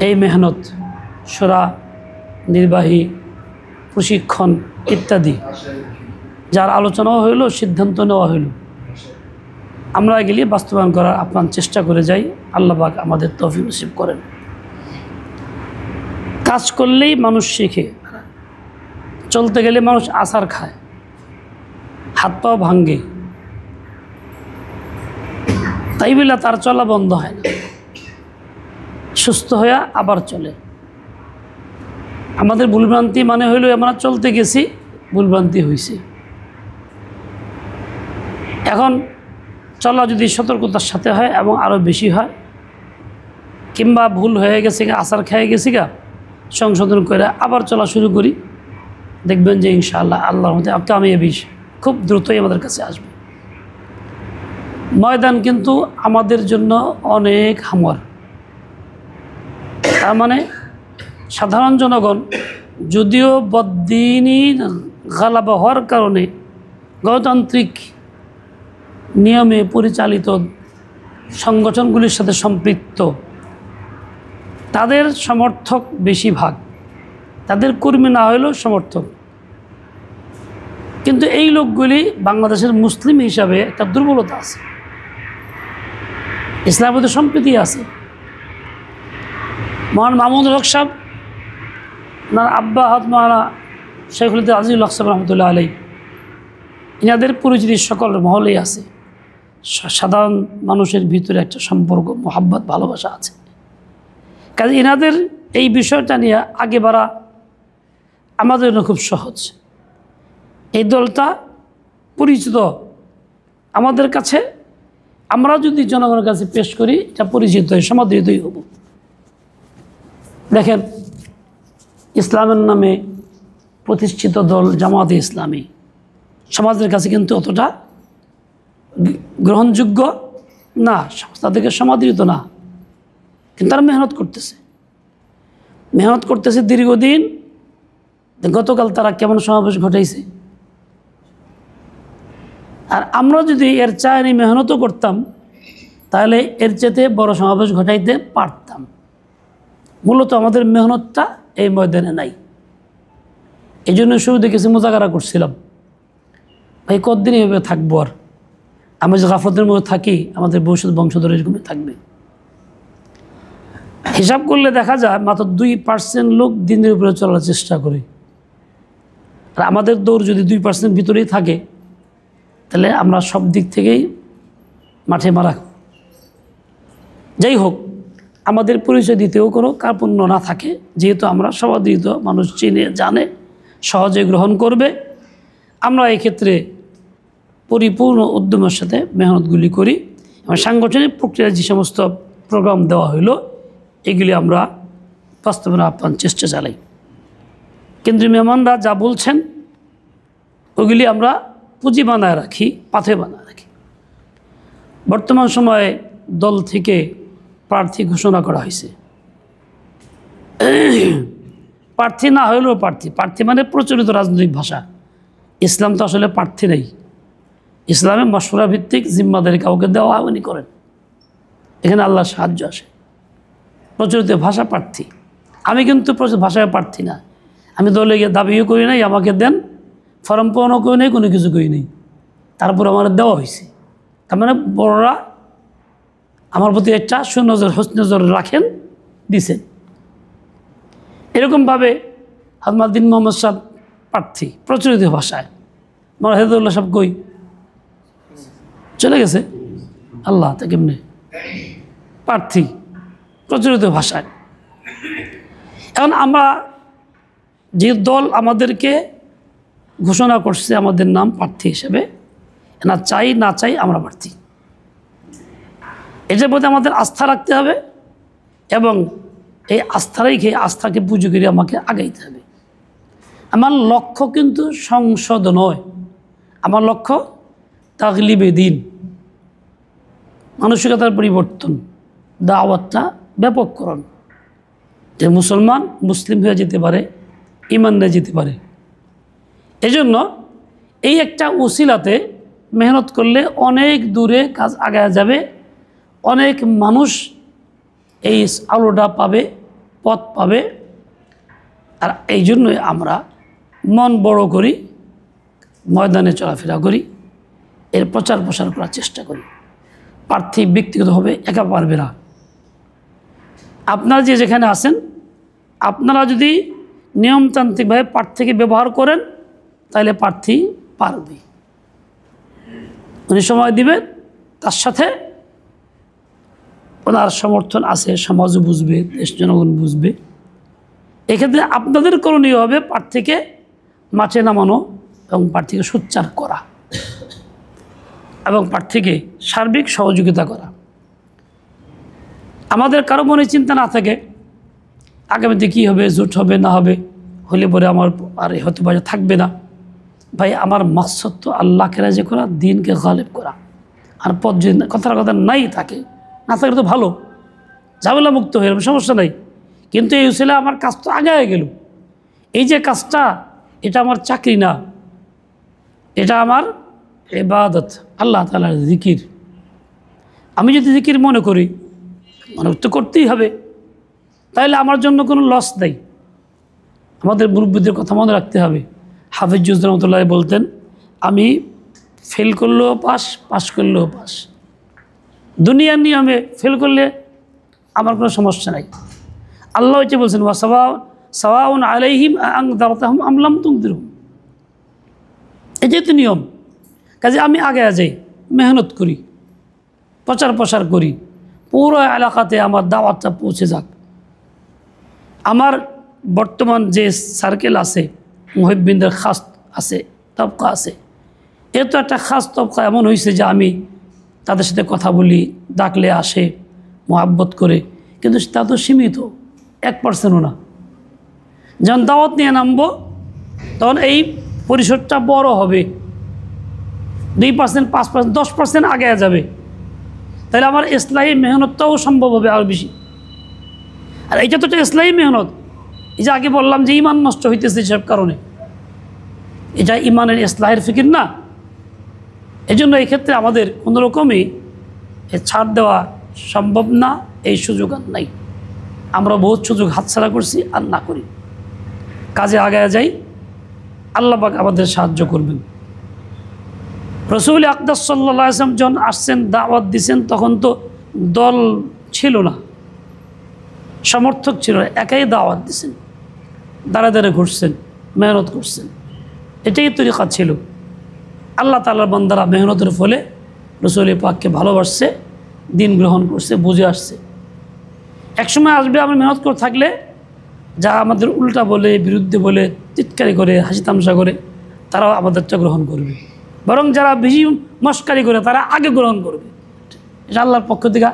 এই মেহনত শোরা, নির্বাহী, প্রশিক্ষণ ইত্যাদি যার আলোচনাও হইল, সিদ্ধান্ত নেওয়া হইল, আমরা এগুলি বাস্তবায়ন করার আপ্রাণ চেষ্টা করে যাই। আল্লাহ পাক আমাদের তৌফিক নসিব করেন। কাজ করলেই মানুষ শিখে, চলতে গেলে মানুষ আছাড় খায়, হাত পাও ভাঙ্গে, তাই বলে তার চলা বন্ধ হয় না, সুস্থ হয়ে আবার চলে। আমাদের ভুলভ্রান্তি মানে হইল আমরা চলতে গেছি, ভুলভ্রান্তি হয়েছে। এখন চলা যদি সতর্কতার সাথে হয় এবং আরও বেশি হয়, কিংবা ভুল হয়ে গেছে গা, আছাড় খেয়ে গেছি গা, সংশোধন করে আবার চলা শুরু করি, দেখবেন যে ইনশাআল্লাহ আল্লাহর মধ্যে কামিয়াবি খুব দ্রুতই আমাদের কাছে আসবে। ময়দান কিন্তু আমাদের জন্য অনেক হামর। তার মানে সাধারণ জনগণ যদিও বদ্দিনী গালাবা হওয়ার কারণে গণতান্ত্রিক নিয়মে পরিচালিত সংগঠনগুলির সাথে সম্পৃক্ত, তাদের সমর্থক বেশিরভাগ, তাদের কর্মী না হলেও সমর্থক। কিন্তু এই লোকগুলি বাংলাদেশের মুসলিম হিসাবে একটা দুর্বলতা আছে, ইসলামের মধ্যে সম্প্রীতি আছে। মহান মাহমুদুল হক সাহেব, ওনার আব্বা হাত মহানা শেখুল আজিজুল হক সাহেব রহমতুল্লাহ আলাই, ইনাদের পরিচিতি সকল মহলেই আছে। সাধারণ মানুষের ভিতরে একটা সম্পর্ক, মোহাব্বত, ভালোবাসা আছে। কাজে ইনাদের এই বিষয়টা নিয়ে আগে বাড়া আমাদের জন্য খুব সহজ। এই দলটা পরিচিত আমাদের কাছে, আমরা যদি জনগণের কাছে পেশ করি এটা পরিচিত হয়ে সমাদৃতই হব। দেখেন, ইসলামের নামে প্রতিষ্ঠিত দল জামায়াতে ইসলামী সমাজের কাছে কিন্তু অতটা গ্রহণযোগ্য না, তাদেরকে সমাদৃত না, কিন্তু তারা মেহনত করতেছে দীর্ঘদিন। গতকাল তারা কেমন সমাবেশ ঘটাইছে। আর আমরা যদি এর চাইনি মেহনতও করতাম, তাহলে এর চেয়ে বড় সমাবেশ ঘটাইতে পারতাম। মূলত আমাদের মেহনতটা এই ময়দানে নাই। এই জন্য শুরু দেখেছি মোজাকারা করছিলাম, ভাই কতদিন এভাবে থাকবো, আর আমরা যে গাফলতের মধ্যে থাকি, আমাদের ভবিষ্যৎ বংশধর এরকমই থাকবে। হিসাব করলে দেখা যায় মাত্র 2% লোক দিনের উপরে চলার চেষ্টা করে। আর আমাদের দৌড় যদি 2% ভিতরেই থাকে, তাহলে আমরা সব দিক থেকেই মাঠে মারা। যাই হোক, আমাদের পরিচয় দিতেও কোনো কার্পণ্য না থাকে, যেহেতু আমরা সমাদৃত, মানুষ চিনে জানে, সহজে গ্রহণ করবে। আমরা এক্ষেত্রে পরিপূর্ণ উদ্যমের সাথে মেহনতগুলি করি এবং সাংগঠনিক প্রক্রিয়ায় যে সমস্ত প্রোগ্রাম দেওয়া হইল, এগুলি আমরা বাস্তবায়নের আপ্রাণ চেষ্টা চালাই। কেন্দ্রীয় মেহমানরা যা বলছেন ওগুলি আমরা পুঁজি বানায় রাখি, পাথে বানায় রাখি। বর্তমান সময়ে দল থেকে প্রার্থী ঘোষণা করা হয়েছে। প্রার্থী না হইলেও প্রার্থী মানে প্রচলিত রাজনৈতিক ভাষা। ইসলাম তো আসলে প্রার্থী নেই। ইসলামে মশওয়ারা ভিত্তিক জিম্মাদারি কাউকে দেওয়া উনি করেন, এখানে আল্লাহর সাহায্য আসে। প্রচলিত ভাষা প্রার্থী। আমি কিন্তু ভাষায় প্রার্থী না। আমি দলে গিয়ে দাবিও করি নাই, আমাকে দেন, ফর্ম পূরণও করি নাই, কোনো কিছু করি নেই, তারপর আমার দেওয়া হয়েছে। তার মানে বড়রা আমার প্রতি একটা সুনজর, হোসনজর রাখেন, দিছেন। এরকমভাবে হাজমাদ্দিন মোহাম্মদ সাহেব প্রার্থী প্রচলিত ভাষায়। আমার হেদুল্লাহ সাহেব কই চলে গেছে, আল্লাহ তা কেমনে প্রার্থী প্রচলিত ভাষায়। এখন আমরা যে দল আমাদেরকে ঘোষণা করছে আমাদের নাম প্রার্থী হিসেবে, না চাই না চাই আমরা প্রার্থী। এটার প্রতি আমাদের আস্থা রাখতে হবে এবং এই আস্থাকে পুঁজি করে আমাকে আগাইতে হবে। আমার লক্ষ্য কিন্তু সংসদ নয়, আমার লক্ষ্য তাগলিবে দিন, মানসিকতার পরিবর্তন, দাওয়াতটা ব্যাপককরণ, যে মুসলমান মুসলিম হয়ে যেতে পারে, ইমান নিয়ে যেতে পারে। এজন্য এই একটা উসিলাতে মেহনত করলে অনেক দূরে কাজ আগায় যাবে, অনেক মানুষ এই আলোটা পাবে, পথ পাবে। আর এই জন্যই আমরা মন বড় করি, ময়দানে চলাফেরা করি, এর প্রচার প্রসার করার চেষ্টা করি। প্রার্থী ব্যক্তিগতভাবে একা পারবে না। আপনারা যে যেখানে আছেন, আপনারা যদি নিয়মতান্ত্রিকভাবে প্রার্থীকে ব্যবহার করেন তাহলে প্রার্থী পারবে। উনি সময় দিবেন, তার সাথে ওনার সমর্থন আছে, সমাজ বুঝবে, দেশ জনগণ বুঝবে। এক্ষেত্রে আপনাদের করণীয় হবে প্রার্থীকে মাঠে নামানো এবং প্রার্থীকে সোচ্চার করা এবং প্রার্থীকে সার্বিক সহযোগিতা করা। আমাদের কারো মনে চিন্তা না থাকে আগামীতে কী হবে, জোট হবে না হবে, হলে পরে আমার আর হতে পারে থাকবে না। ভাই, আমার মাকসাদ তো আল্লাহকে রাজি করা, দিনকে গালেব করা। আর পথ যদি কথার কথা নাই থাকে, না থাকলে তো ভালো, ঝামেলা মুক্ত হয়ে যাবে, সমস্যা নাই। কিন্তু এই ছেলে আমার কাজ তো আগায় গেল। এই যে কাজটা, এটা আমার চাকরি না, এটা আমার ইবাদত, আল্লাহ তাআলার জিকির। আমি যদি জিকির মনে করি, মনে তো করতেই হবে, তাহলে আমার জন্য কোনো লস নেই। আমাদের মুরব্বীদের কথা মনে রাখতে হবে। হাফিজ রহমতুল্লাহ বলতেন, আমি ফেল করলেও পাস, পাস করলেও পাস। দুনিয়ার নিয়মে ফেল করলে আমার কোনো সমস্যা নাই। আল্লাহ হচ্ছে বলছেন, সাওয়াউন আলাইহিম আনযারতাহুম আম লাম তুনযিরহুম। এই যেহেতু নিয়ম, কাজে আমি আগে যাই, মেহনত করি, প্রচার প্রসার করি, পুরো এলাকাতে আমার দাওয়াতটা পৌঁছে যাক। আমার বর্তমান যে সার্কেল আছে, মুহিব্বিনদের খাস আছে, তবকা আছে, এর তো একটা খাস তবকা এমন হয়েছে যে আমি তাদের সাথে কথা বলি, ডাকলে আসে, মোহাব্বত করে, কিন্তু তা তো সীমিত, 1%ও না। যখন দাওয়াত নিয়ে নামবো তখন এই পরিসরটা বড় হবে, 2%, 5%, 10% আগে যাবে। তাহলে আমার ইসলাহী মেহনতটাও সম্ভব হবে আরও বেশি। আর এইটা তো একটা ইসলাহী মেহনত। এই যে আগে বললাম যে ইমান নষ্ট হইতেছে সব কারণে, এটা ইমানের ইসলাহের ফিকির না। এই জন্য এই ক্ষেত্রে আমাদের কোনো রকমই ছাড় দেওয়া সম্ভব না, এই সুযোগ আর নাই। আমরা বহুত সুযোগ হাতছাড়া করছি, আর না করি, কাজে আগায় যাই, আল্লাহ পাক আমাদের সাহায্য করবেন। রাসূল আকরাম সাল্লাল্লাহু আলাইহি ওয়াসাল্লাম যখন আসছেন, দাওয়াত দিয়েছেন, তখন তো দল ছিল না, সমর্থক ছিল না, একাই দাওয়াত দিয়েছেন, দাঁড়ে দাঁড়ে ঘুরছেন, মেহনত করছেন। এটাই তরিকা ছিল। আল্লাহ তাআলার বান্দারা মেহনতের ফলে রাসূল পাককে ভালোবাসছে, দিন গ্রহণ করছে, বুঝে আসছে। একসময় আসবে আমরা মেহনত করে থাকলে যারা আমাদের উল্টা বলে, বিরুদ্ধে বলে, চিৎকারি করে, হাসি তামসা করে, তারাও আমাদেরটা গ্রহণ করবে। বরং যারা বেশি মস্কারি করে তারা আগে গ্রহণ করবে। এটা আল্লাহর পক্ষ থেকে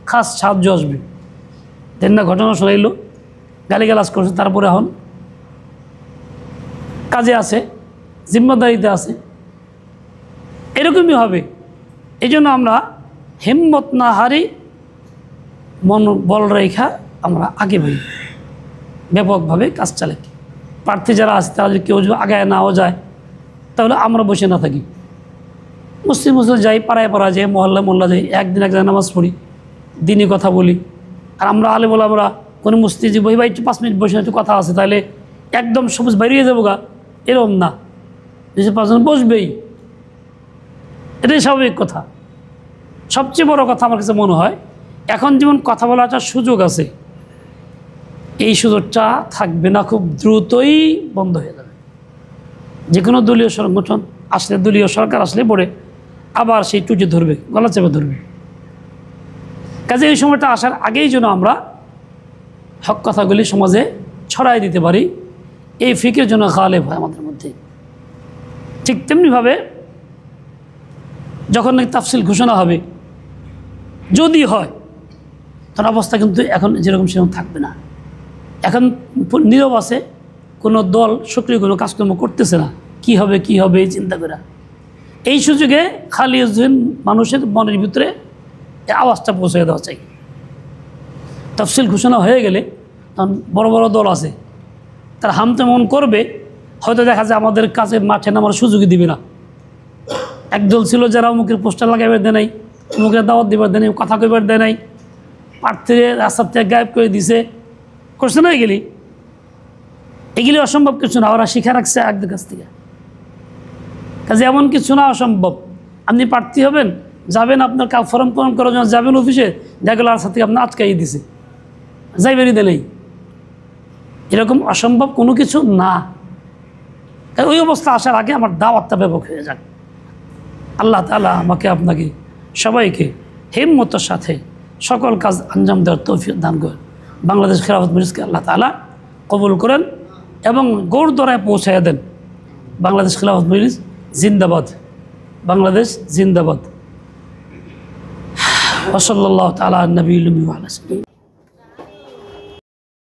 খাস সাহায্য আসবে। দেন না, ঘটনা শোনাইল, গালিগালাজ করছে, তারপরে এখন কাজে আছে, জিম্মাদারিতে আছে, এরকমই হবে। এই জন্য আমরা হিম্মত না হারি, মন বল রেখা আমরা আগে বাড়ি, ব্যাপকভাবে কাজ চালাই। প্রার্থী যারা আছে তারা যদি কেউ যদি আগায় নাও যায়, তাহলে আমরা বসে না থাকি, মুসলিম যাই, পাড়ায় পাড়া যাই, মহল্লা যাই, একদিন এক জায়গায় নামাজ পড়ি, দিনই কথা বলি। আর আমরা আলে বলে আমরা কোনো মুস্তি যে বই ভাই একটু 5 মিনিট বসে একটু কথা আছে, তাহলে একদম সবুজ বেরিয়ে যাবো গা, এরকম না, 2-5 বসবেই, এটাই স্বাভাবিক কথা। সবচেয়ে বড় কথা আমার কাছে মনে হয়, এখন যেমন কথা বলার একটা সুযোগ আছে, এই সুযোগটা থাকবে না, খুব দ্রুতই বন্ধ হয়ে যাবে। যে কোনো দলীয় সংগঠন আসলে, দলীয় সরকার আসলে পরে আবার সেই টুটি ধরবে, গলা চেপে ধরবে। কাজে এই সময়টা আসার আগেই যেন আমরা হক কথাগুলি সমাজে ছড়াই দিতে পারি, এই ফিকের জন্য গালেব হয় আমাদের মধ্যে। ঠিক তেমনিভাবে যখন নাকি তাফসিল ঘোষণা হবে, যদি হয়, তখন অবস্থা কিন্তু এখন যেরকম সেরকম থাকবে না। এখন নীরব আছে, কোনো দল সক্রিয় কোনো কাজকর্ম করতেছে না, কি হবে এই চিন্তা করে। এই সুযোগে খালি মানুষের মনের ভিতরে এই আওয়াজটা পৌঁছে দেওয়া চাই। তাফসিল ঘোষণা হয়ে গেলে তখন বড় বড় দল আছে, তারা হামতেমন করবে, হয়তো দেখা যায় আমাদের কাছে মাঠে নামার সুযোগই দিবে না। একদল ছিল যারা অমুকের পোস্টার লাগাইবার দেয় নাই, অমুকের দাওয়াত দিবার দেয় নাই, কথা কইবার দেয় নাই, প্রার্থীর রাস্তার থেকে গায়েব করে দিছে, করছে না এগুলি? এগুলি অসম্ভব কিছু না, ওরা শিখা রাখছে একদের কাছ থেকে। কাজে এমন কিছু না অসম্ভব। আপনি প্রার্থী হবেন, যাবেন আপনার ফর্ম পূরণ করার জন্য যাবেন অফিসে, দেখা গেল রাস্তা থেকে আপনার আটকাই দিছে, যাইবেরই দেয়। এরকম অসম্ভব কোনো কিছু না। তাই ওই অবস্থা আসার আগে আমার দাওয়াতটা ব্যাপক হয়ে যাক। আল্লাহ তাআলা আমাকে আপনাকে সবাইকে হিম্মতের সাথে সকল কাজ আঞ্জাম দেওয়ার তৌফিক দান করেন। বাংলাদেশ খেলাফত মজলিসকে আল্লাহ তাআলা কবুল করেন এবং গৌরদরায় পৌঁছাইয়া দেন। বাংলাদেশ খেলাফত মজলিস জিন্দাবাদ, বাংলাদেশ জিন্দাবাদ। ওয়া সাল্লাল্লাহু তাআলা আলা নবিয়্যিল উম্মি ওয়া আলা